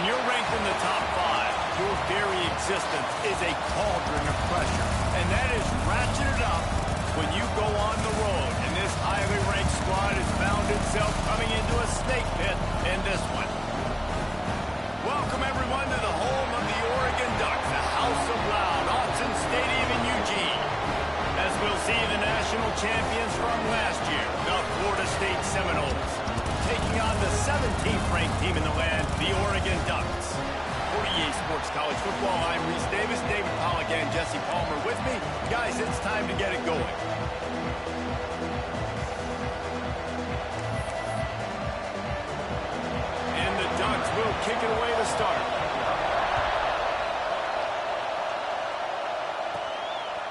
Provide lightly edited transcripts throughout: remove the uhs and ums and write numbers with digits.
you're ranked in the top 5, your very existence is a cauldron of pressure. And that is ratcheted up when you go on the road. And this highly ranked squad has found itself coming into a snake pit in this one. Welcome, everyone, to the home of the Oregon Ducks, the House of Loud, Autzen Stadium in Eugene. As we'll see the national champions from last year, the Florida State Seminoles, taking on the 17th ranked team in the land, the Oregon Ducks. For EA Sports College Football, I'm Reese Davis, David Pollack, and Jesse Palmer with me. Guys, it's time to get it going. And the Ducks will kick it away to start.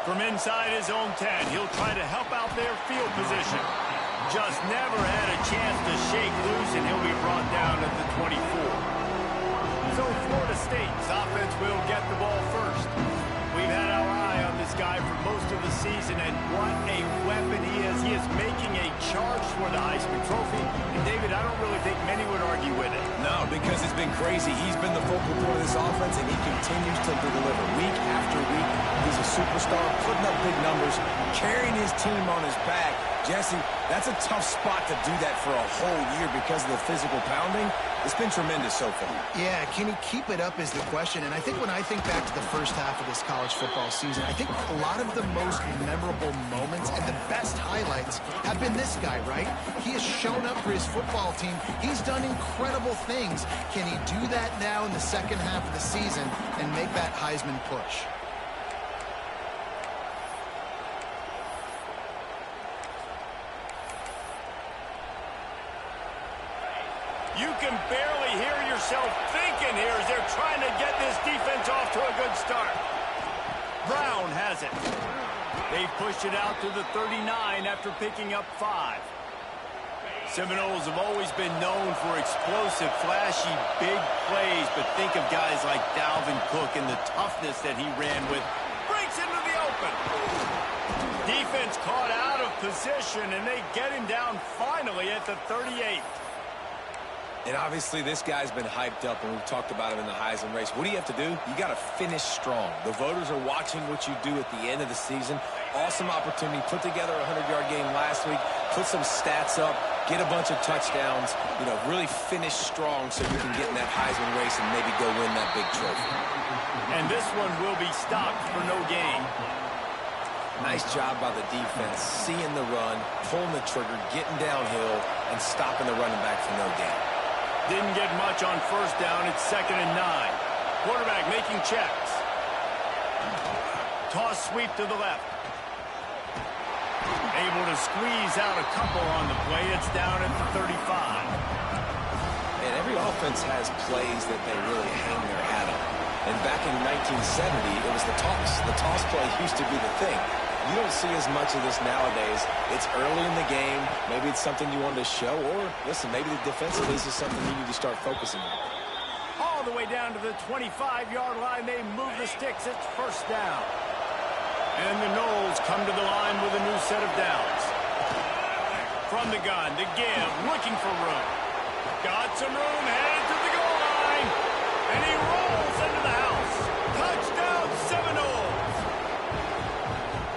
From inside his own 10, he'll try to help out their field position. Just never had a chance to shake loose, and he'll be brought down at the 24. So Florida State's offense will get the ball first. We've had our eye on this guy for most of the season, and what a weapon he is. He is making a charge for the Heisman Trophy. And, David, I don't really think many would argue with it. No, because it's been crazy. He's been the focal point of this offense, and he continues to deliver week after week. He's a superstar, putting up big numbers, carrying his team on his back. Jesse, that's a tough spot to do that for a whole year because of the physical pounding. It's been tremendous so far. Yeah, can he keep it up is the question. And I think when I think back to the first half of this college football season, I think a lot of the most memorable moments and the best highlights have been this guy, right? He has shown up for his football team. He's done incredible things. Can he do that now in the second half of the season and make that Heisman push? You can barely hear yourself thinking here as they're trying to get this defense off to a good start. Brown has it. They pushed it out to the 39 after picking up 5. Seminoles have always been known for explosive, flashy, big plays, but think of guys like Dalvin Cook and the toughness that he ran with. Breaks into the open. Defense caught out of position, and they get him down finally at the 38. And obviously this guy's been hyped up, and we've talked about him in the Heisman race. What do you have to do? You got to finish strong. The voters are watching what you do at the end of the season. Awesome opportunity. Put together a 100-yard game last week. Put some stats up. Get a bunch of touchdowns. You know, really finish strong so you can get in that Heisman race and maybe go win that big trophy. And this one will be stopped for no gain. Nice job by the defense, seeing the run, pulling the trigger, getting downhill, and stopping the running back for no gain. Didn't get much on first down. It's 2nd and 9. Quarterback making checks. Toss sweep to the left. Able to squeeze out a couple on the play. It's down at the 35. And every offense has plays that they really hang their hat on. And back in 1970, it was the toss. The toss play used to be the thing. You don't see as much of this nowadays. It's early in the game. Maybe it's something you wanted to show, or, listen, maybe the defensively this is something you need to start focusing on. All the way down to the 25-yard line. They move the sticks. It's first down. And the Noles come to the line with a new set of downs. From the gun, the give, looking for room. Got some room, headed to the goal line. And he rolls into the house. Touchdown, Seminoles.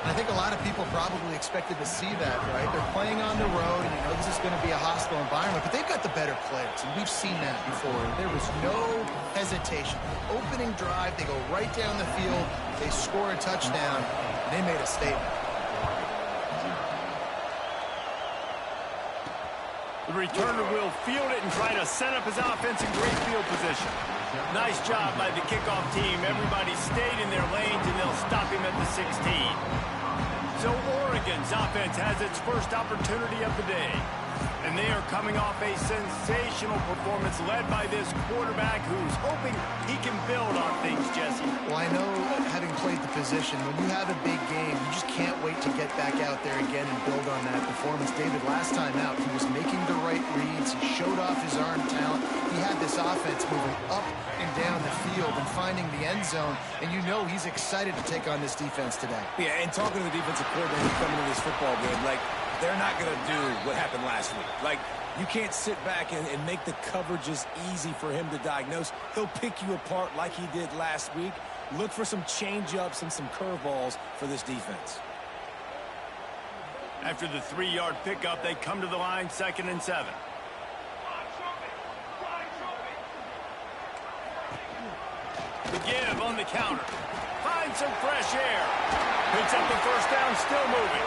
I think a lot of people probably expected to see that, right? They're playing on the road, and you know this is going to be a hostile environment, but they've got the better players, and we've seen that before. There was no hesitation. Opening drive, they go right down the field, they score a touchdown, and they made a statement. The returner will field it and try to set up his offense in great field position. Nice job by the kickoff team. Everybody stayed in their lanes, and they'll stop him at the 16. So Oregon's offense has its first opportunity of the day. And they are coming off a sensational performance led by this quarterback who's hoping he can build on things, Jesse. Well, I know, having played the position, when you have a big game, you just can't wait to get back out there again and build on that performance. David, last time out, he was making the right reads. He showed off his arm talent. He had this offense moving up and down the field and finding the end zone. And you know he's excited to take on this defense today. Yeah, and talking to the defensive coordinator coming into this football game, like, they're not going to do what happened last week. Like, you can't sit back and make the coverages easy for him to diagnose. He'll pick you apart like he did last week. Look for some change-ups and some curveballs for this defense. After the 3-yard pickup, they come to the line, 2nd and 7. The give on the counter. Finds some fresh air. Picks up the first down, still moving.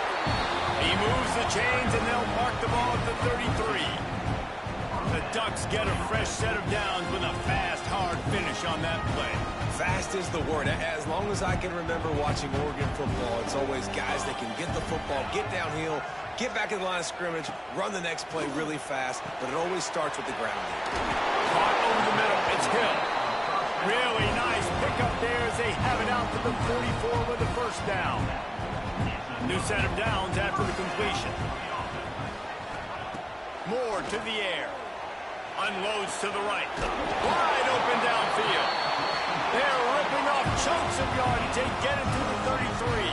He moves the chains, and they'll park the ball at the 33. The Ducks get a fresh set of downs with a fast, hard finish on that play. Fast is the word. As long as I can remember watching Oregon football, it's always guys that can get the football, get downhill, get back in the line of scrimmage, run the next play really fast, but it always starts with the ground game. Caught over the middle. It's Hill. Really nice pickup there as they have it out to the 44 with the first down. New set of downs after the completion. Moore to the air. Unloads to the right. Wide open downfield. They're ripping off chunks of yardage. They get it to the 33.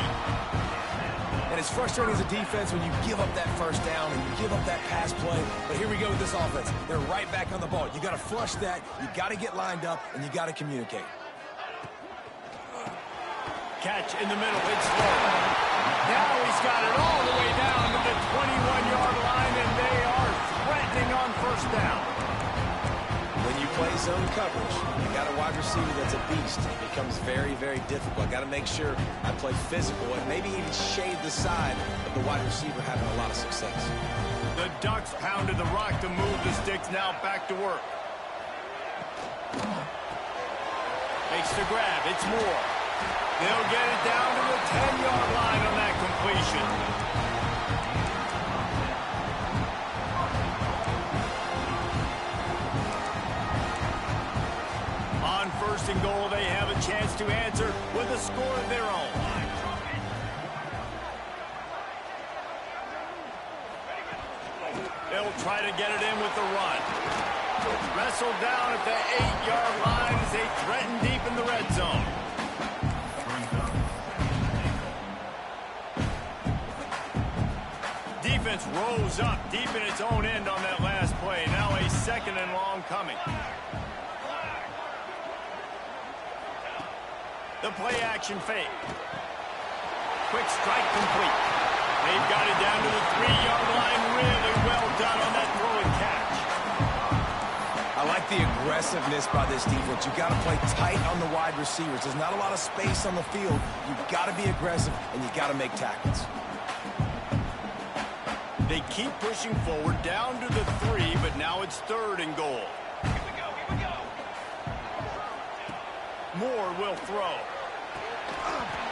And it's frustrating as a defense when you give up that first down and you give up that pass play. But here we go with this offense. They're right back on the ball. You got to flush that. You got to get lined up, and you got to communicate. Catch in the middle. It's slow. Now he's got it all the way down to the 21-yard line, and they are threatening on first down. When you play zone coverage, you got a wide receiver that's a beast. It becomes very, very difficult. I got to make sure I play physical and maybe even shade the side of the wide receiver having a lot of success. The Ducks pounded the rock to move the sticks. Now back to work. Makes the grab. It's Moore. They'll get it down to the 10-yard line on that completion. On 1st and goal, they have a chance to answer with a score of their own. They'll try to get it in with the run. Wrestled down at the 8-yard line as they threaten deep in the red zone. Defense rose up deep in its own end on that last play. Now a 2nd and long coming. The play action fake. Quick strike complete. They've got it down to the 3-yard line. Really well done on that throw and catch. I like the aggressiveness by this defense. You've got to play tight on the wide receivers. There's not a lot of space on the field. You've got to be aggressive, and you've got to make tackles. They keep pushing forward down to the 3, but now it's 3rd and goal. Here we go. Moore will throw.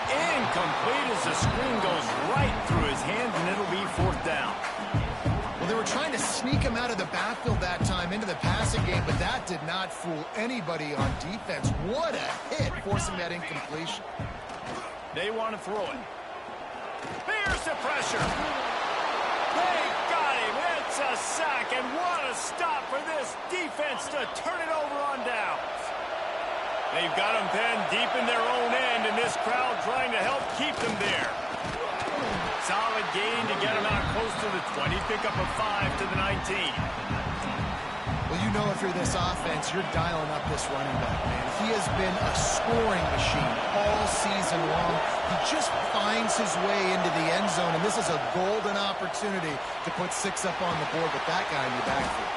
Incomplete as the screen goes right through his hands, and it'll be 4th down. Well, they were trying to sneak him out of the backfield that time into the passing game, but that did not fool anybody on defense. What a hit, forcing that incompletion. They want to throw it. There's the pressure. They got him. It's a sack, and what a stop for this defense to turn it over on downs. They've got them pinned deep in their own end, and this crowd trying to help keep them there. Solid gain to get them out close to the 20. Pick up a 5 to the 19. Well, you know if you're this offense, you're dialing up this running back, man. He has been a scoring machine all season long. He just finds his way into the end zone, and this is a golden opportunity to put 6 up on the board with that guy in your backfield.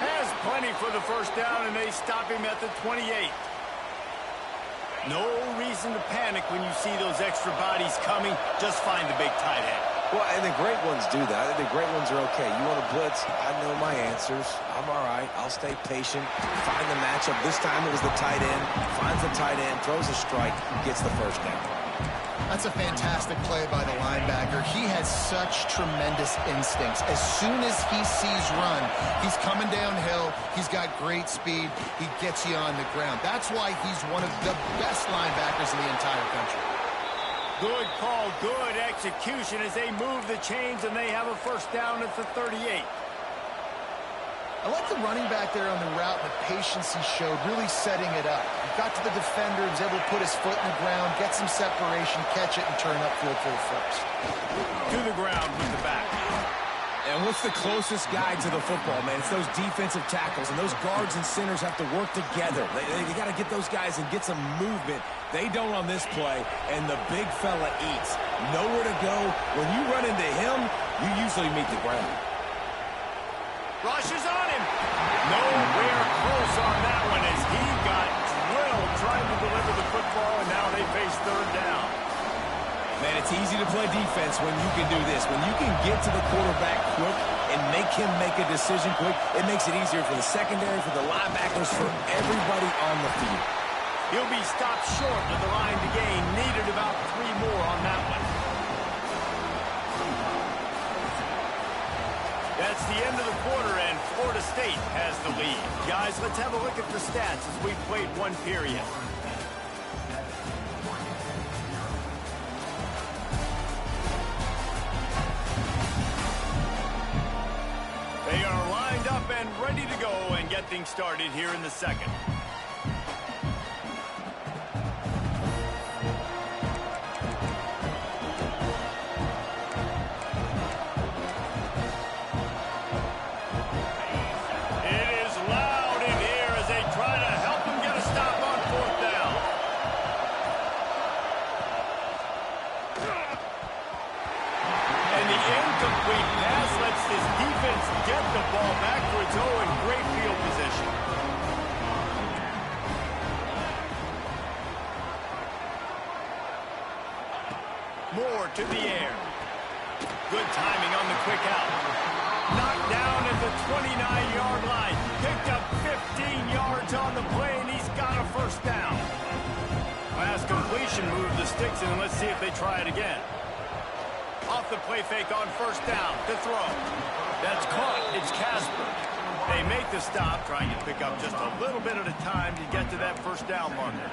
Has plenty for the first down, and they stop him at the 28. No reason to panic when you see those extra bodies coming. Just find the big tight end. Well, and the great ones do that. The great ones are okay. You want to blitz? I know my answers. I'm all right. I'll stay patient. Find the matchup. This time it was the tight end. Finds the tight end, throws a strike, gets the first down. That's a fantastic play by the linebacker. He has such tremendous instincts. As soon as he sees run, he's coming downhill. He's got great speed. He gets you on the ground. That's why he's one of the best linebackers in the entire country. Good call, good execution as they move the chains, and they have a first down at the 38. I like the running back there on the route and the patience he showed, really setting it up. He got to the defender, was able to put his foot in the ground, get some separation, catch it, and turn upfield for the first. To the ground with the back. And what's the closest guy to the football, man? It's those defensive tackles, and those guards and centers have to work together. They got to get those guys and get some movement. They don't on this play, and the big fella eats. Nowhere to go. When you run into him, you usually meet the ground. Rushes on him. Nowhere close on that one as he got drilled trying to deliver the football, and now they face third down. Man, it's easy to play defense when you can do this. When you can get to the quarterback quick and make him make a decision quick, it makes it easier for the secondary, for the linebackers, for everybody on the field. He'll be stopped short of the line to gain. Needed about 3 more on that one. That's the end of the quarter, and Florida State has the lead. Guys, let's have a look at the stats as we played one period. They are lined up and ready to go and get things started here in the second. Get the ball back to its own in great field position. Moore to the air. Good timing on the quick out. Knocked down at the 29-yard line. Picked up 15 yards on the play, and he's got a first down. Last completion moved the sticks in, and let's see if they try it again. Off the play fake on first down to throw. That's caught. It's Casper. They make the stop, trying to pick up just a little bit at a time to get to that first down marker.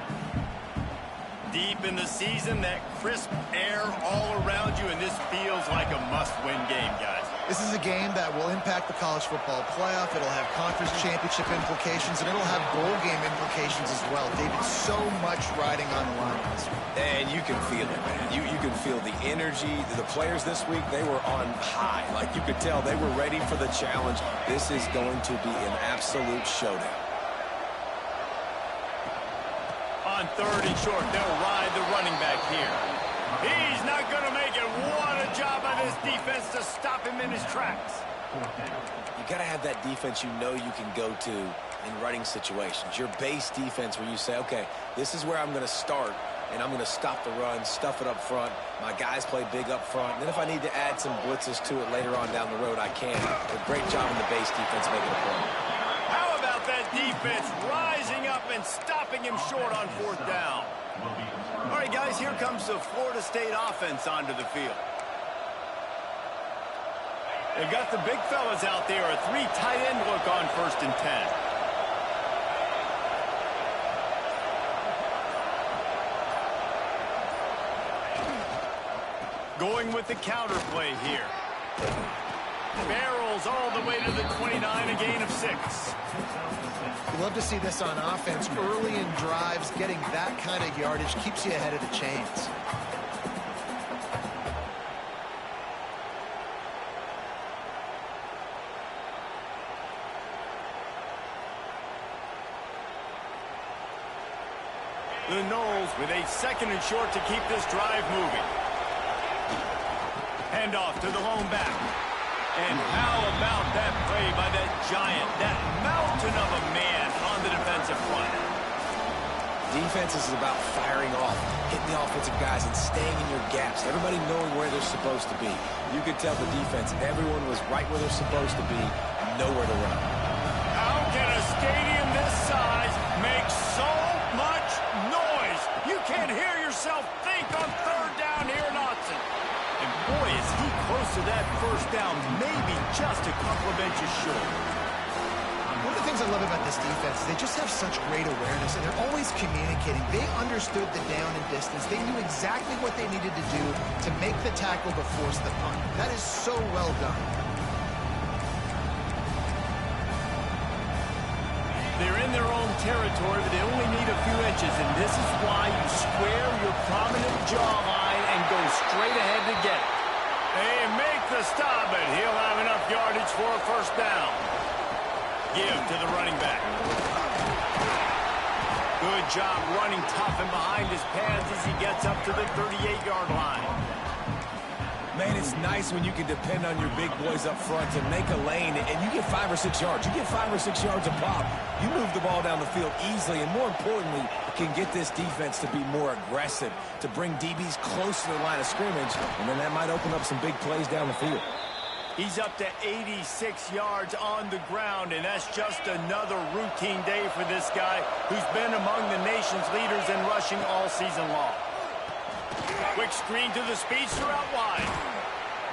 Deep in the season, that crisp air all around you, and this feels like a must-win game, guys. This is a game that will impact the college football playoff. It'll have conference championship implications, and it'll have bowl game implications as well. David, so much riding on the line this week. And you can feel it, man. You can feel the energy. The players this week, they were on high. Like, you could tell they were ready for the challenge. This is going to be an absolute showdown. On third and short, they'll ride the running back here. He's not going to make it. What a job by this defense to stop him in his tracks. You got to have that defense you know you can go to in running situations. Your base defense where you say, okay, this is where I'm going to start, and I'm going to stop the run, stuff it up front. My guys play big up front. And then if I need to add some blitzes to it later on down the road, I can. But great job in the base defense making a play. How about that defense rising up and stopping him short on fourth down? All right, guys, here comes the Florida State offense onto the field. They've got the big fellas out there, a 3 tight end look on 1st and 10. Going with the counter play here. Barrels all the way to the 29, a gain of 6. You love to see this on offense. Early in drives, getting that kind of yardage keeps you ahead of the chains. The Noles with a 2nd and short to keep this drive moving. Handoff to the lone back. And how about that play by that giant, that mountain of a man on the defensive front? Defense is about firing off, hitting the offensive guys, and staying in your gaps. Everybody knowing where they're supposed to be. You could tell the defense, everyone was right where they're supposed to be, nowhere to run. How can a stadium this size make so much noise? You can't hear yourself think on 3rd down here in Autzen. And boy, is he close to that first down, maybe just a couple of inches short. One of the things I love about this defense is they just have such great awareness, and they're always communicating. They understood the down and distance. They knew exactly what they needed to do to make the tackle to force the punt. That is so well done. in their own territory, but they only need a few inches, and this is why you square your prominent jawline and go straight ahead to get it. They make the stop, and he'll have enough yardage for a first down. Give to the running back. Good job running tough and behind his pads as he gets up to the 38-yard line. Man, it's nice when you can depend on your big boys up front to make a lane, and you get 5 or 6 yards. You get 5 or 6 yards a pop. You move the ball down the field easily, and more importantly, can get this defense to be more aggressive, to bring DBs close to the line of scrimmage, and then that might open up some big plays down the field. He's up to 86 yards on the ground, and that's just another routine day for this guy who's been among the nation's leaders in rushing all season long. Quick screen to the speedster out wide.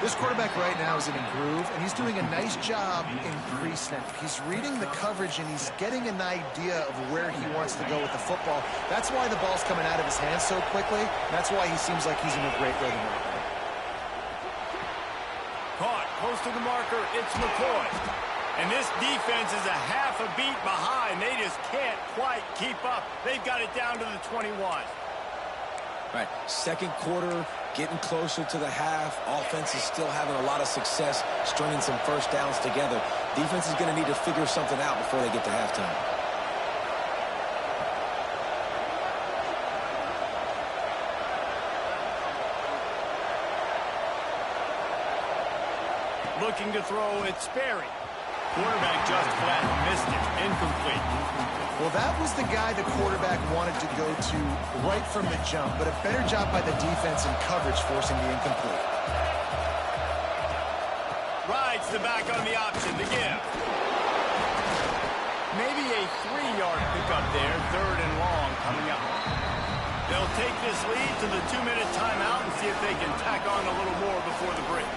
This quarterback right now is in a groove, and he's doing a nice job in pre-snap. He's reading the coverage, and he's getting an idea of where he wants to go with the football. That's why the ball's coming out of his hands so quickly. That's why he seems like he's in a great rhythm right now. Caught close to the marker, it's McCoy. And this defense is a half a beat behind. They just can't quite keep up. They've got it down to the 21. All right, second quarter, getting closer to the half. Offense is still having a lot of success stringing some first downs together. Defense is going to need to figure something out before they get to halftime. Looking to throw, it's Sperry. Quarterback just flat missed it. Incomplete. Well, that was the guy the quarterback wanted to go to right from the jump, but a better job by the defense in coverage forcing the incomplete. Rides the back on the option to give. Maybe a 3-yard pickup there, third and long coming up. They'll take this lead to the 2-minute timeout and see if they can tack on a little more before the break.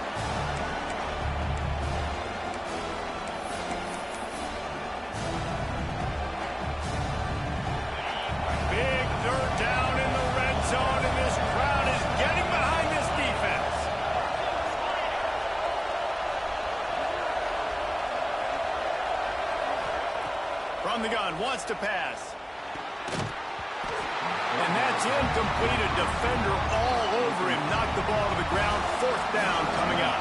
Down in the red zone, and this crowd is getting behind this defense. From the gun, wants to pass. And that's incomplete. A defender all over him. Knocked the ball to the ground. Fourth down coming up.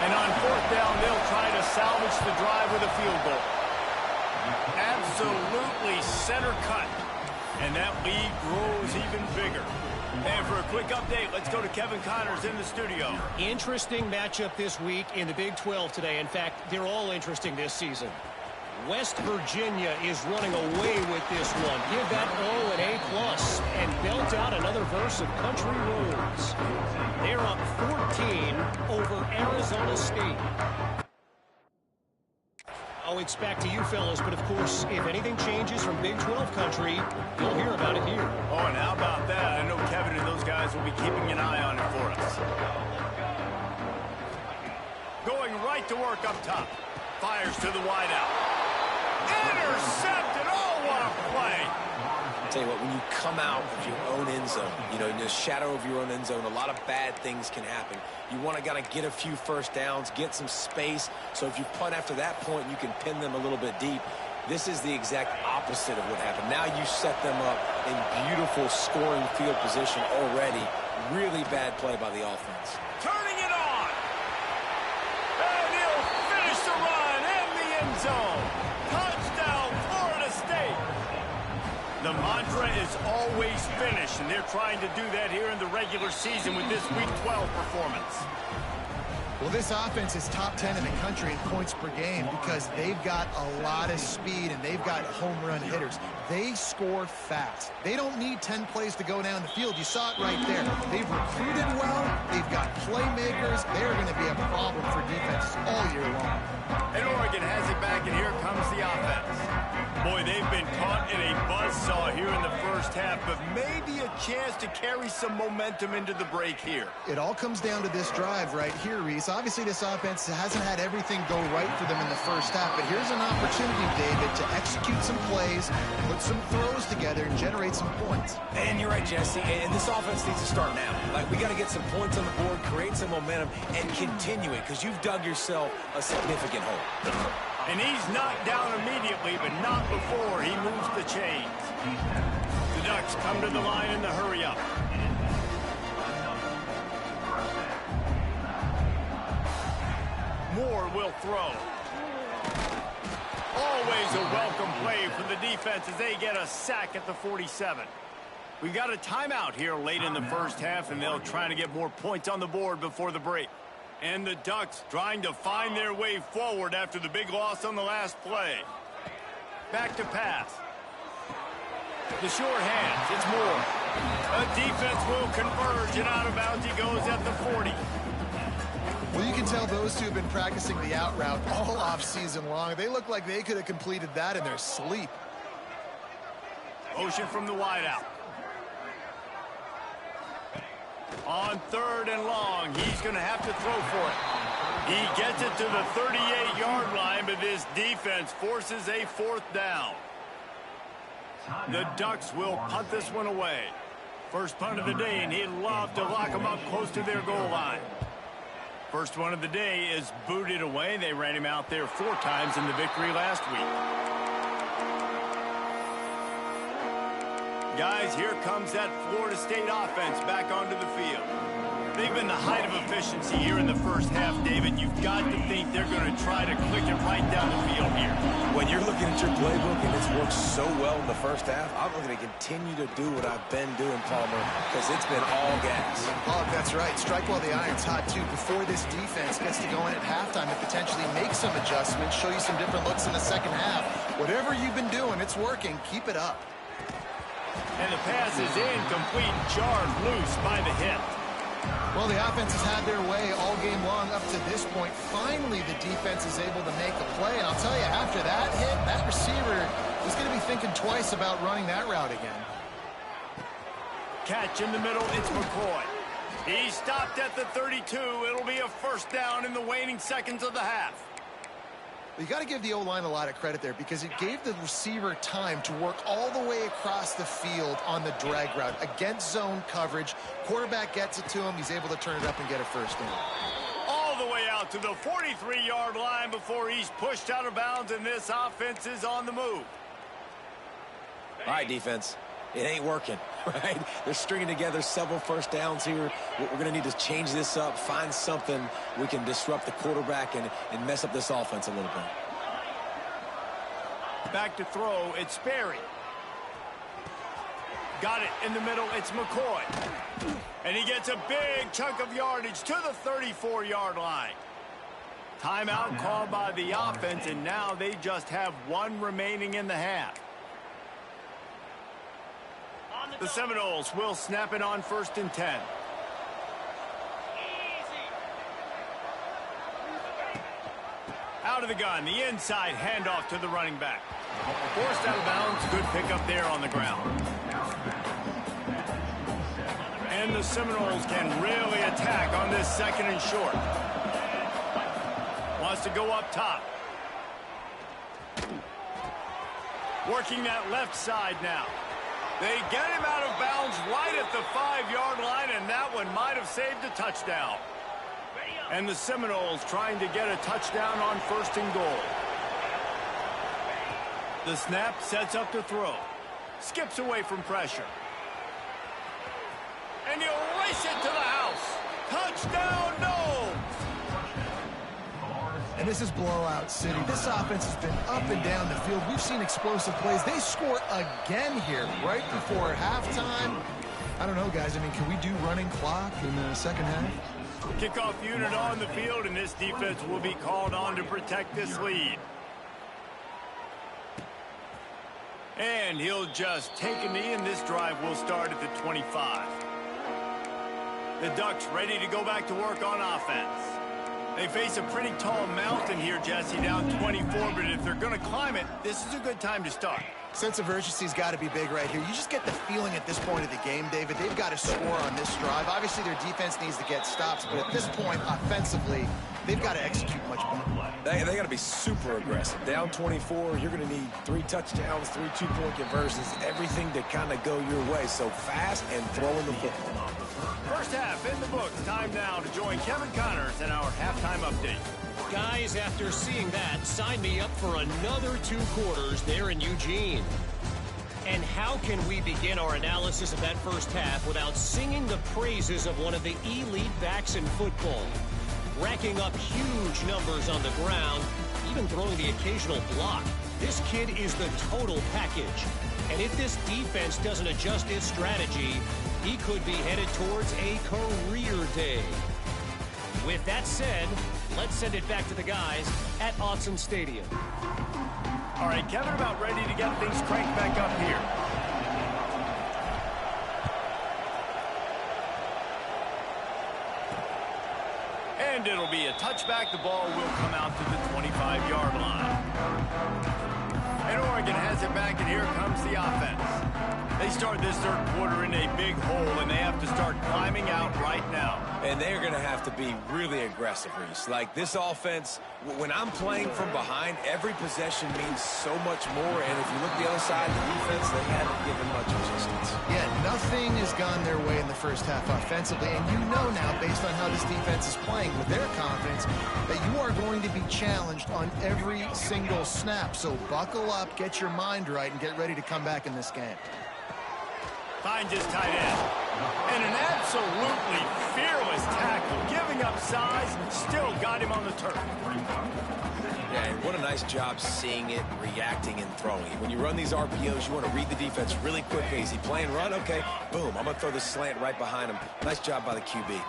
And on fourth down, they'll try to salvage the drive with a field goal. Absolutely center cut. And that lead grows even bigger. And for a quick update, let's go to Kevin Connors in the studio. Interesting matchup this week in the Big 12 today. In fact, they're all interesting this season. West Virginia is running away with this one. Give that all an A+ and belt out another verse of Country Roads. They're up 14 over Arizona State. Oh, it's back to you fellas, but of course, if anything changes from Big 12 country, you'll hear about it here. Oh, and how about that? I know Kevin and those guys will be keeping an eye on it for us. Going right to work up top. Fires to the wideout. Intercepted! Oh, what a play! I'll tell you what, when you come out of your own end zone, you know, in the shadow of your own end zone, a lot of bad things can happen. You want to get a few first downs, get some space, so if you punt after that point, you can pin them a little bit deep. This is the exact opposite of what happened. Now you set them up in beautiful scoring field position already. Really bad play by the offense. Turning it on! And he'll finish the run in the end zone. Touchdown, Florida State! The mantra is always finish, and they're trying to do that here in the regular season with this Week 12 performance. Well, this offense is top 10 in the country in points per game because they've got a lot of speed and they've got home run hitters. They score fast. They don't need 10 plays to go down the field. You saw it right there. They've recruited well. They've got playmakers. They're going to be a problem for defenses all year long. And Oregon has it back, and here comes the offense. Boy, they've been caught in a buzzsaw here in the first half, but maybe a chance to carry some momentum into the break here. It all comes down to this drive right here, Reese. Obviously, this offense hasn't had everything go right for them in the first half, but here's an opportunity, David, to execute some plays, put some throws together, and generate some points. And you're right, Jesse, and this offense needs to start now. Like, we got to get some points on the board, create some momentum, and continue it, because you've dug yourself a significant hole. And he's knocked down immediately, but not before he moves the chains. The Ducks come to the line in the hurry-up. Moore will throw. Always a welcome play for the defense as they get a sack at the 47. We got a timeout here late in the first half, and they'll try to get more points on the board before the break. And the Ducks trying to find their way forward after the big loss on the last play. Back to pass. The short hands, it's Moore. A defense will converge, and out of bounds he goes at the 40. Well, you can tell those two have been practicing the out route all off season long. They look like they could have completed that in their sleep. Motion from the wideout. On 3rd and long, he's going to have to throw for it. He gets it to the 38-yard line, but this defense forces a 4th down. The Ducks will punt this one away. First punt of the day, and he'd love to lock them up close to their goal line. First one of the day is booted away. They ran him out there 4 times in the victory last week. Guys, here comes that Florida State offense back onto the field. They've been the height of efficiency here in the first half, David. You've got to think they're going to try to click it right down the field here. When you're looking at your playbook and it's worked so well in the first half, I'm going to continue to do what I've been doing, Palmer, because it's been all gas. Oh, that's right. Strike while the iron's hot, too, before this defense gets to go in at halftime and potentially make some adjustments, show you some different looks in the second half. Whatever you've been doing, it's working. Keep it up. And the pass is incomplete, jarred loose by the hit. Well, the offense has had their way all game long up to this point. Finally, the defense is able to make a play. And I'll tell you, after that hit, that receiver is going to be thinking twice about running that route again. Catch in the middle, it's McCoy. He stopped at the 32. It'll be a 1st down in the waning seconds of the half. You got to give the O-line a lot of credit there because it gave the receiver time to work all the way across the field on the drag route against zone coverage. Quarterback gets it to him. He's able to turn it up and get a 1st down. All the way out to the 43-yard line before he's pushed out of bounds, and this offense is on the move. All right, defense. It ain't working, right? They're stringing together several 1st downs here. We're going to need to change this up, find something we can disrupt the quarterback and mess up this offense a little bit. Back to throw, it's Sperry. Got it in the middle, it's McCoy. And he gets a big chunk of yardage to the 34-yard line. Timeout called by the offense, and now they just have 1 remaining in the half. The Seminoles will snap it on 1st and 10. Out of the gun, the inside handoff to the running back. Forced out of bounds, good pickup there on the ground. And the Seminoles can really attack on this 2nd and short. Wants to go up top. Working that left side now. They get him out of bounds right at the 5-yard line, and that one might have saved a touchdown. And the Seminoles trying to get a touchdown on 1st and goal. The snap sets up to throw. Skips away from pressure. And he'll race it to the house. Touchdown, no! And this is blowout city. This offense has been up and down the field. We've seen explosive plays. They score again here right before halftime. I don't know, guys. I mean, can we do running clock in the second half? Kickoff unit on the field, and this defense will be called on to protect this lead. And he'll just take a knee, and this drive will start at the 25. The Ducks ready to go back to work on offense. They face a pretty tall mountain here, Jesse, down 24, but if they're going to climb it, this is a good time to start. Sense of urgency's got to be big right here. You just get the feeling at this point of the game, David, they've got to score on this drive. Obviously, their defense needs to get stops, but at this point, offensively, they've got to execute much better. They got to be super aggressive. Down 24, you're going to need 3 touchdowns, 3 two-point conversions, everything to kind of go your way. So fast and throwing the football. First half in the books. Time now to join Kevin Connors in our halftime update. Guys, after seeing that, sign me up for another 2 quarters there in Eugene. And how can we begin our analysis of that first half without singing the praises of one of the elite backs in football? Racking up huge numbers on the ground, even throwing the occasional block. This kid is the total package. And if this defense doesn't adjust its strategy, he could be headed towards a career day. With that said, let's send it back to the guys at Autzen Stadium. All right, Kevin, about ready to get things cranked back up here. And it'll be a touchback. The ball will come out to the 25-yard line. And Oregon has it back, and here comes the offense. They start this third quarter in a big hole, and they have to start climbing out right now. And they're going to have to be really aggressive, Reese. Like this offense, when I'm playing from behind, every possession means so much more. And if you look the other side of the defense, they haven't given much resistance. Yeah, nothing has gone their way in the first half offensively. And you know now, based on how this defense is playing with their confidence, that you are going to be challenged on every single snap. So buckle up, get your mind right, and get ready to come back in this game. Finds his tight end. And an absolutely fearless tackle. Giving up size, still got him on the turf. Yeah, and what a nice job seeing it, reacting, and throwing. When you run these RPOs, you want to read the defense really quick. Is he playing run? Okay, boom. I'm going to throw this slant right behind him. Nice job by the QB.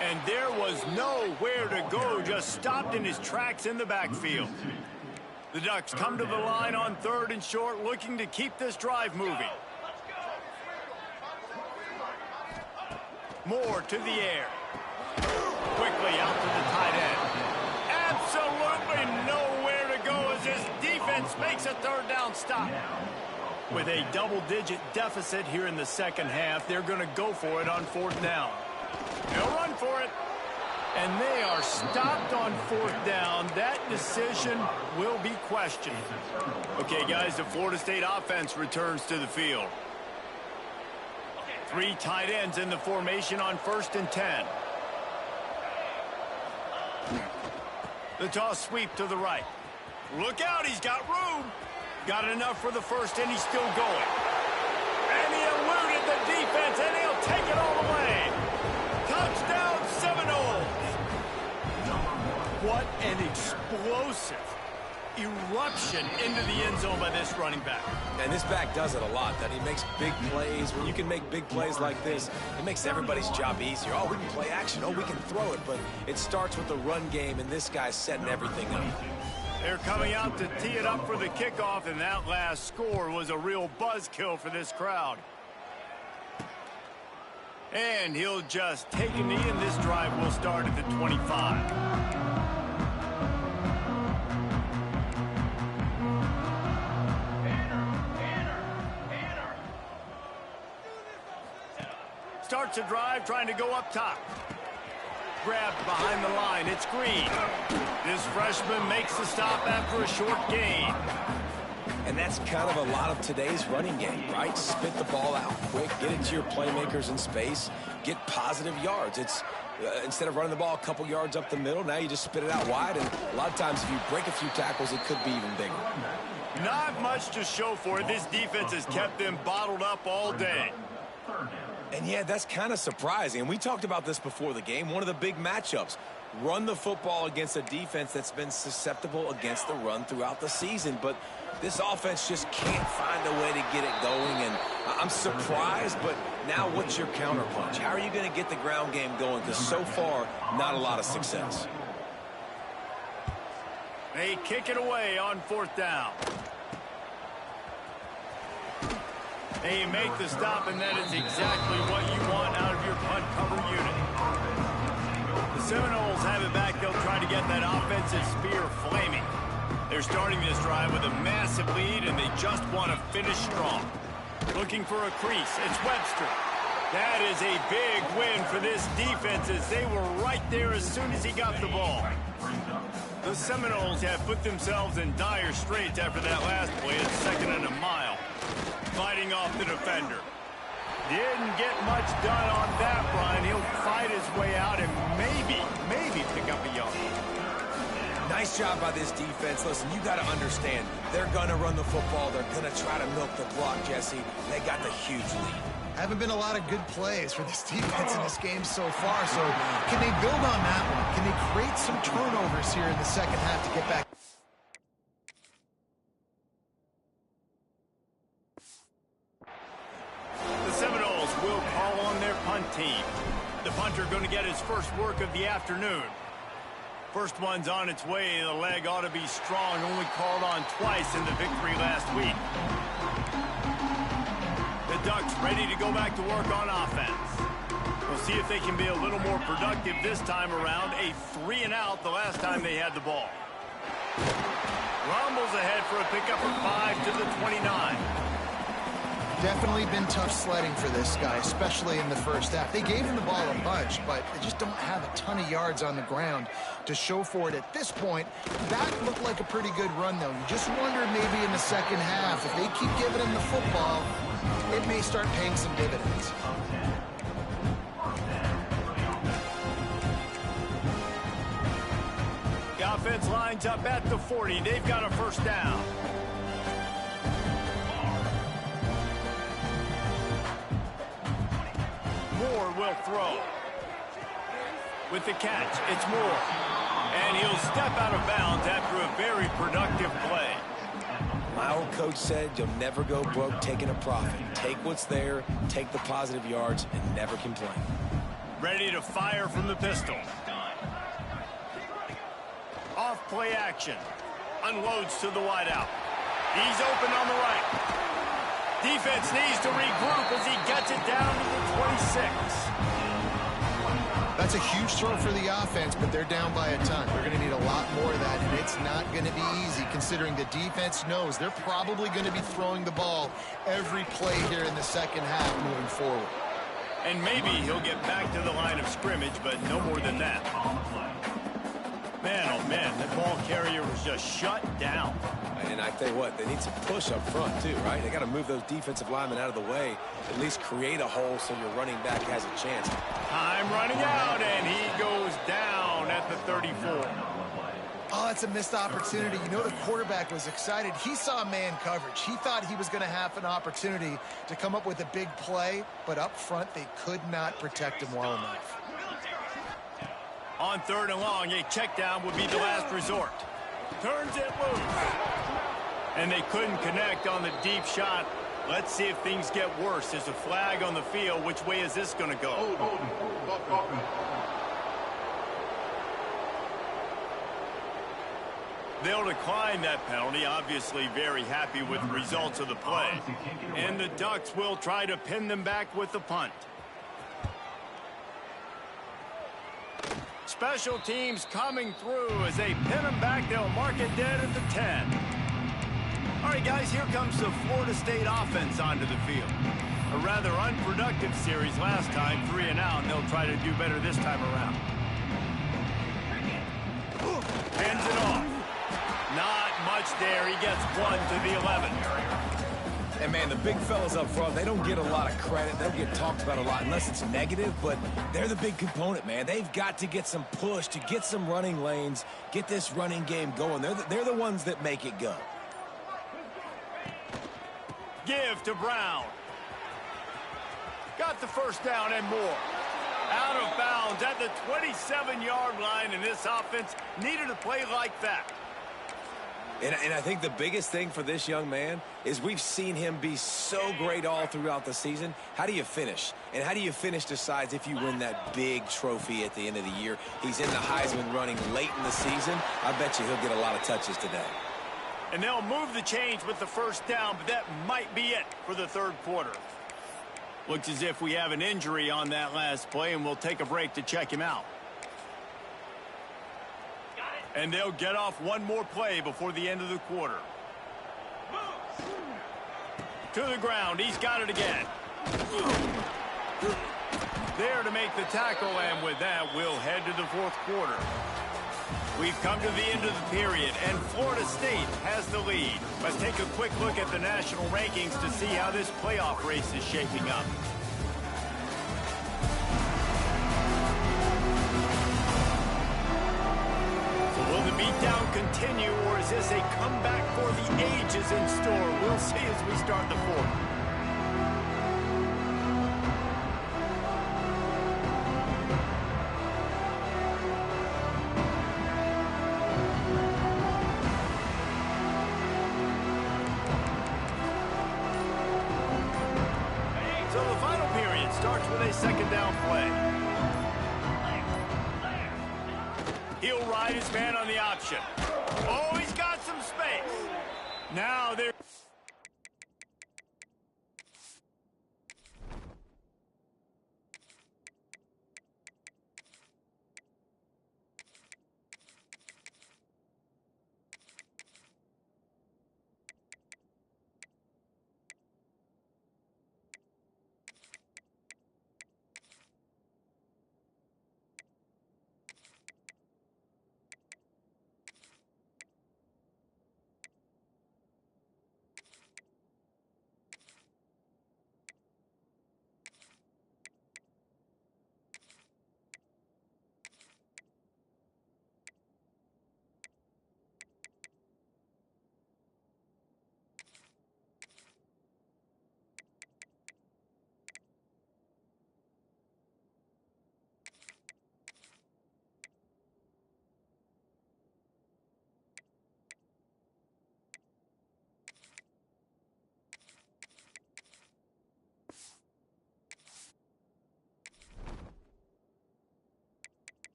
And there was nowhere to go. Just stopped in his tracks in the backfield. The Ducks come to the line on 3rd and short, looking to keep this drive moving. Moore to the air. Quickly out to the tight end. Absolutely nowhere to go as his defense makes a 3rd down stop. With a double-digit deficit here in the second half, they're going to go for it on 4th down. They'll run for it. And they are stopped on 4th down. That decision will be questioned. Okay, guys, the Florida State offense returns to the field. 3 tight ends in the formation on 1st and 10. The toss sweep to the right. Look out, he's got room. Got enough for the first, and he's still going. And he eluded the defense, and he'll take it all the way. Touchdown, Seminoles. What an explosive eruption into the end zone by this running back. And this back does it a lot. That he makes big plays. When you can make big plays like this, it makes everybody's job easier. Oh, we can play action. Oh, we can throw it. But it starts with the run game, and this guy's setting everything up. They're coming out to tee it up for the kickoff, and that last score was a real buzzkill for this crowd. And he'll just take a knee, and this drive will start at the 25. Starts a drive, trying to go up top. Grabbed behind the line. It's Green. This freshman makes the stop after a short gain. And that's kind of a lot of today's running game, right? Spit the ball out quick, get it to your playmakers in space, get positive yards. It's instead of running the ball a couple yards up the middle, now you just spit it out wide. And a lot of times if you break a few tackles, it could be even bigger. Not much to show for it. This defense has kept them bottled up all day. And yeah, that's kind of surprising. And we talked about this before the game. One of the big matchups. Run the football against a defense that's been susceptible against the run throughout the season. But this offense just can't find a way to get it going. And I'm surprised, but now what's your counterpunch? How are you going to get the ground game going? Because so far, not a lot of success. They kick it away on 4th down. They make the stop, and that is exactly what you want out of your punt cover unit. The Seminoles have it back. They'll try to get that offensive spear flaming. They're starting this drive with a massive lead, and they just want to finish strong. Looking for a crease. It's Webster. That is a big win for this defense as they were right there as soon as he got the ball. The Seminoles have put themselves in dire straits after that last play at 2nd and a mile. Fighting off the defender. Didn't get much done on that run. He'll fight his way out and maybe pick up a yard. Nice job by this defense. Listen, you got to understand, they're going to run the football. They're going to try to milk the clock, Jesse. They got the huge lead. Haven't been a lot of good plays for this defense in this game so far, so can they build on that one? Can they create some turnovers here in the second half to get back? The Seminoles will call on their punt team. The punter going to get his first work of the afternoon. First one's on its way. The leg ought to be strong. Only called on twice in the victory last week. The Ducks ready to go back to work on offense. We'll see if they can be a little more productive this time around. A 3-and-out the last time they had the ball. Rumbles ahead for a pickup of 5 to the 29. Definitely been tough sledding for this guy, especially in the first half. They gave him the ball a bunch, but they just don't have a ton of yards on the ground to show for it at this point. That looked like a pretty good run, though. You just wondered maybe in the second half, if they keep giving him the football, it may start paying some dividends. The offense lines up at the 40. They've got a first down. Moore will throw. With the catch, it's Moore. And he'll step out of bounds after a very productive play. My old coach said you'll never go broke taking a profit. Take what's there, take the positive yards, and never complain. Ready to fire from the pistol. Off play action. Unloads to the wideout. He's open on the right. Defense needs to regroup as he gets it down to the 26. That's a huge throw for the offense, but they're down by a ton. They're going to need a lot more of that, and it's not going to be easy considering the defense knows they're probably going to be throwing the ball every play here in the second half moving forward. And maybe he'll get back to the line of scrimmage, but no more than that. Man, oh man, that ball carrier was just shut down. And I tell you what, they need some push up front too, right? They got to move those defensive linemen out of the way, at least create a hole so your running back has a chance. Time running out, and he goes down at the 34. Oh, it's a missed opportunity. You know the quarterback was excited. He saw man coverage. He thought he was going to have an opportunity to come up with a big play, but up front they could not protect him well enough. On 3rd and long, a check down would be the last resort. Turns it loose. And they couldn't connect on the deep shot. Let's see if things get worse. There's a flag on the field. Which way is this going to go? They'll decline that penalty. Obviously very happy with the results of the play. And the Ducks will try to pin them back with the punt. Special teams coming through as they pin them back. They'll mark it dead at the 10. All right, guys, here comes the Florida State offense onto the field. A rather unproductive series last time, 3-and-out, and they'll try to do better this time around. Hands it off. Not much there. He gets 1 to the 11. And, man, the big fellas up front, they don't get a lot of credit. They don't get talked about a lot unless it's negative, but they're the big component, man. They've got to get some push, to get some running lanes, get this running game going. They're the ones that make it go. Give to Brown. Got the first down and more. Out of bounds at the 27-yard line, and this offense needed a play like that. And I think the biggest thing for this young man is we've seen him be so great all throughout the season. How do you finish? And how do you finish decides if you win that big trophy at the end of the year. He's in the Heisman running late in the season. I bet you he'll get a lot of touches today. And they'll move the chains with the first down, but that might be it for the third quarter. Looks as if we have an injury on that last play, and we'll take a break to check him out. And they'll get off one more play before the end of the quarter. To the ground. He's got it again. There to make the tackle, and with that, we'll head to the fourth quarter. We've come to the end of the period, and Florida State has the lead. Let's take a quick look at the national rankings to see how this playoff race is shaping up. So will the beatdown continue, or is this a comeback for the ages in store? We'll see as we start the fourth. So the final period starts with a second down play. He'll ride his man on the option. Oh, he's got some space. Now there.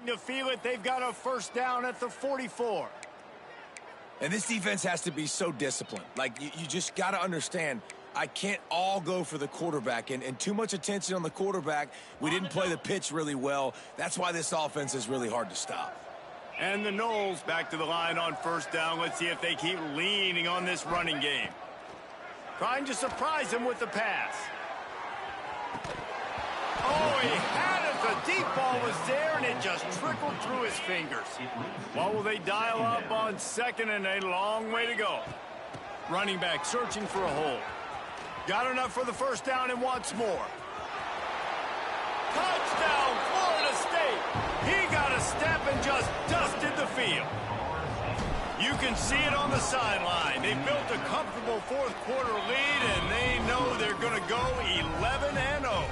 To feel it, they've got a first down at the 44. And this defense has to be so disciplined. Like, you just got to understand, I can't all go for the quarterback. And too much attention on the quarterback. We didn't play the pitch really well. That's why this offense is really hard to stop. And the Noles back to the line on first down. Let's see if they keep leaning on this running game. Trying to surprise him with the pass. Oh, he had it. The deep ball was there, and it just trickled through his fingers. What will they dial up on second and a long way to go? Running back searching for a hole. Got enough for the first down and wants more. Touchdown, Florida State. He got a step and just dusted the field. You can see it on the sideline. They built a comfortable fourth quarter lead, and they know they're going to go 11-0.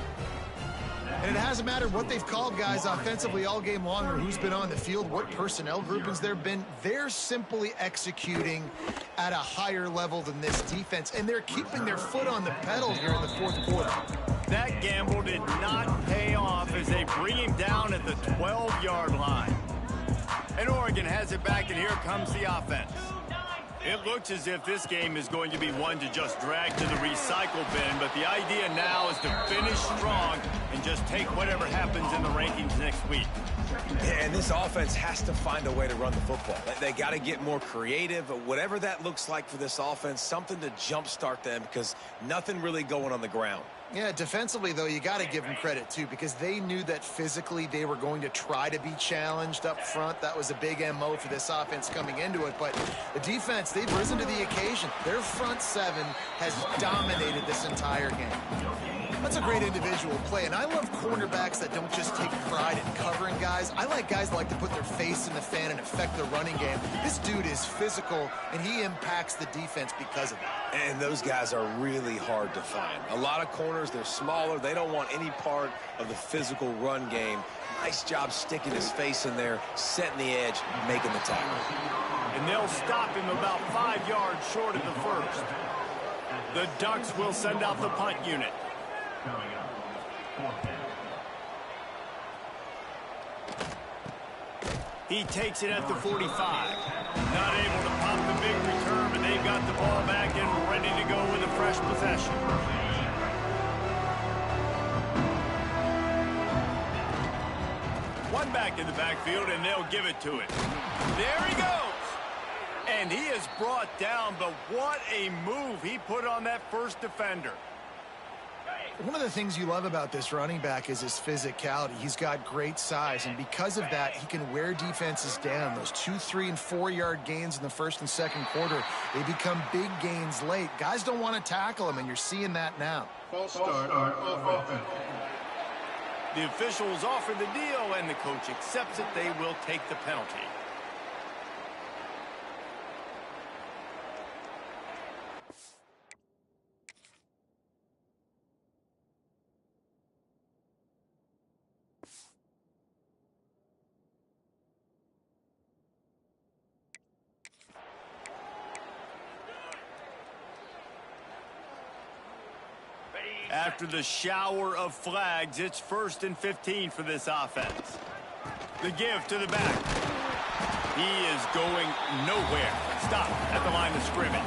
And it hasn't mattered what they've called guys offensively all game long or who's been on the field, what personnel groupings there have been. They're simply executing at a higher level than this defense, and they're keeping their foot on the pedal here in the fourth quarter. That gamble did not pay off as they bring him down at the 12-yard line. And Oregon has it back, and here comes the offense. It looks as if this game is going to be one to just drag to the recycle bin, but the idea now is to finish strong and just take whatever happens in the rankings next week. And this offense has to find a way to run the football. They got to get more creative, whatever that looks like for this offense, something to jumpstart them because nothing really going on the ground. Yeah, defensively, though, you got to give them credit, too, because they knew that physically they were going to try to be challenged up front. That was a big MO for this offense coming into it. But the defense, they've risen to the occasion. Their front seven has dominated this entire game. That's a great individual play, and I love cornerbacks that don't just take pride in covering guys. I like guys that like to put their face in the fan and affect the running game. This dude is physical, and he impacts the defense because of that. And those guys are really hard to find. A lot of corners, they're smaller. They don't want any part of the physical run game. Nice job sticking his face in there, setting the edge, making the tackle. And they'll stop him about 5 yards short of the first. The Ducks will send out the punt unit. He takes it at the 45. Not able to pop the big return, but they've got the ball back and ready to go with a fresh possession. One back in the backfield, and they'll give it to him. There he goes. And he is brought down, but what a move he put on that first defender. One of the things you love about this running back is his physicality. He's got great size, and because of that, he can wear defenses down. Those 2, 3, and 4-yard gains in the first and second quarter, they become big gains late. Guys don't want to tackle him, and you're seeing that now. False start of offense. The officials offer the deal, and the coach accepts it. They will take the penalty. After the shower of flags, it's 1st and 15 for this offense. The give to the back. He is going nowhere. Stop at the line of scrimmage.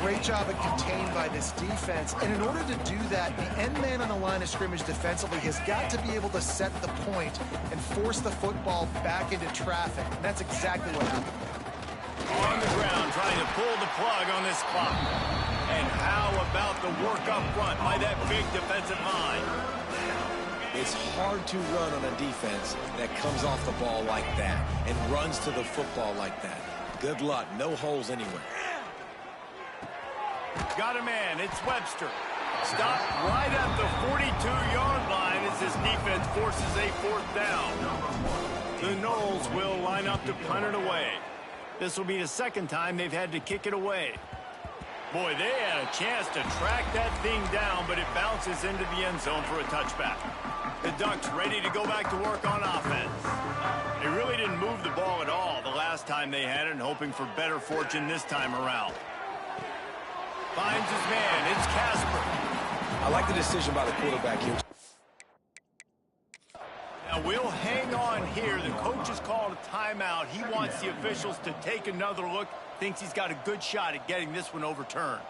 Great job at contained by this defense. And in order to do that, the end man on the line of scrimmage defensively has got to be able to set the point and force the football back into traffic. And that's exactly what happened. On the ground, trying to pull the plug on this clock. And how about the work up front by that big defensive line? It's hard to run on a defense that comes off the ball like that and runs to the football like that. Good luck. No holes anywhere. Got a man. It's Webster. Stopped right at the 42-yard line as this defense forces a 4th down. The Noles will line up to punt it away. This will be the second time they've had to kick it away. Boy, they had a chance to track that thing down, but it bounces into the end zone for a touchback. The Ducks ready to go back to work on offense. They really didn't move the ball at all the last time they had it, and hoping for better fortune this time around. Finds his man. It's Casper. I like the decision by the quarterback here. We'll hang on here. The coach has called a timeout. He wants the officials to take another look. Thinks he's got a good shot at getting this one overturned.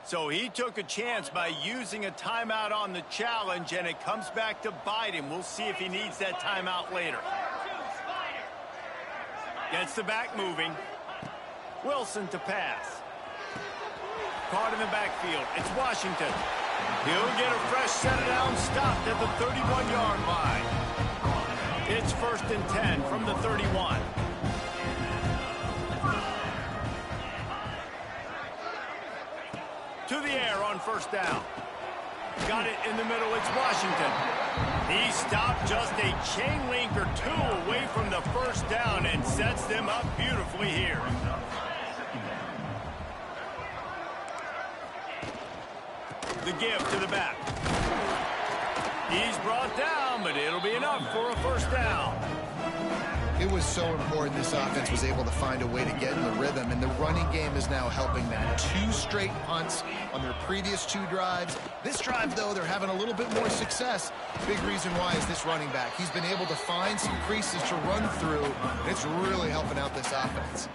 So he took a chance by using a timeout on the challenge, and it comes back to bite him. We'll see if he needs that timeout later. Gets the back moving. Wilson to pass. Caught in the backfield. It's Washington. He'll get a fresh set of downs stopped at the 31-yard line. It's 1st and 10 from the 31. To the air on 1st down. Got it in the middle. It's Washington. He stopped just a chain link or two away from the 1st down and sets them up beautifully here. The give to the back. He's brought down, but it'll be enough for a 1st down. It was so important this offense was able to find a way to get in the rhythm, and the running game is now helping them. 2 straight punts on their previous 2 drives. This drive, though, they're having a little bit more success. Big reason why is this running back. He's been able to find some creases to run through, and it's really helping out this offense.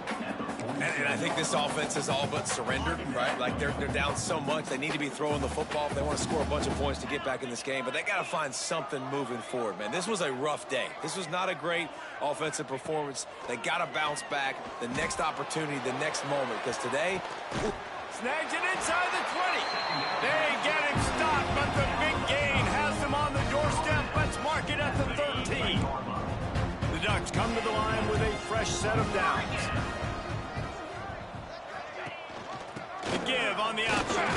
And I think this offense is all but surrendered, right? Like they're down so much, they need to be throwing the football if they want to score a bunch of points to get back in this game. But they got to find something moving forward, man. This was a rough day. This was not a great offensive performance. They got to bounce back. The next opportunity, the next moment, because today, snags it inside the 20. They get him stopped, but the big gain has them on the doorstep. Let's mark it at the 13. The Ducks come to the line with a fresh set of downs. The give on the option.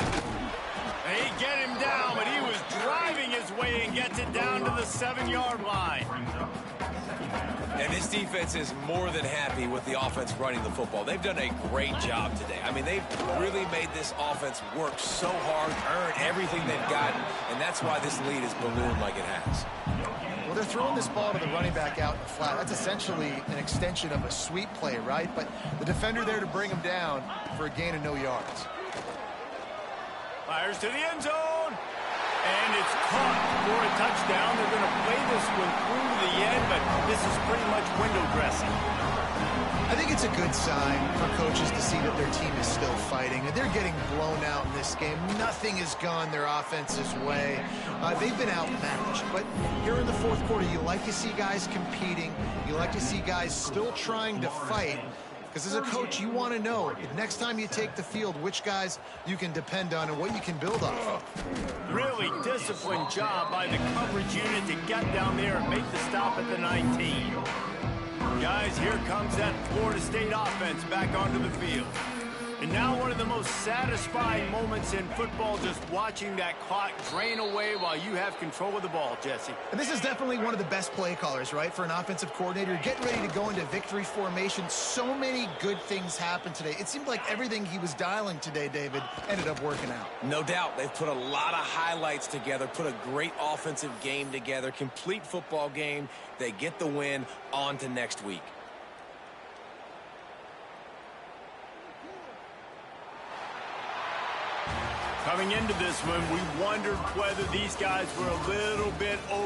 They get him down, but he was driving his way and gets it down to the 7-yard line. And this defense is more than happy with the offense running the football. They've done a great job today. I mean, they've really made this offense work so hard, earn everything they've gotten, and that's why this lead is ballooned like it has. Well, they're throwing this ball to the running back out in the flat. That's essentially an extension of a sweep play, right? But the defender there to bring him down for a gain of no yards. Fires to the end zone. And it's caught for a touchdown. They're going to play this one through to the end, but this is pretty much window dressing. I think it's a good sign for coaches to see that their team is still fighting. They're getting blown out in this game. Nothing has gone their offense's way. They've been outmatched. But here in the 4th quarter, you like to see guys competing. You like to see guys still trying to fight. Because as a coach, you want to know the next time you take the field which guys you can depend on and what you can build off of. Really disciplined job by the coverage unit to get down there and make the stop at the 19. Guys, here comes that Florida State offense back onto the field. And now one of the most satisfying moments in football, just watching that clock drain away while you have control of the ball, Jesse. And this is definitely one of the best play callers, right, for an offensive coordinator. Getting ready to go into victory formation. So many good things happened today. It seemed like everything he was dialing today, David, ended up working out. No doubt. They've put a lot of highlights together, put a great offensive game together, complete football game. They get the win. On to next week. Coming into this one, we wondered whether these guys were a little bit over.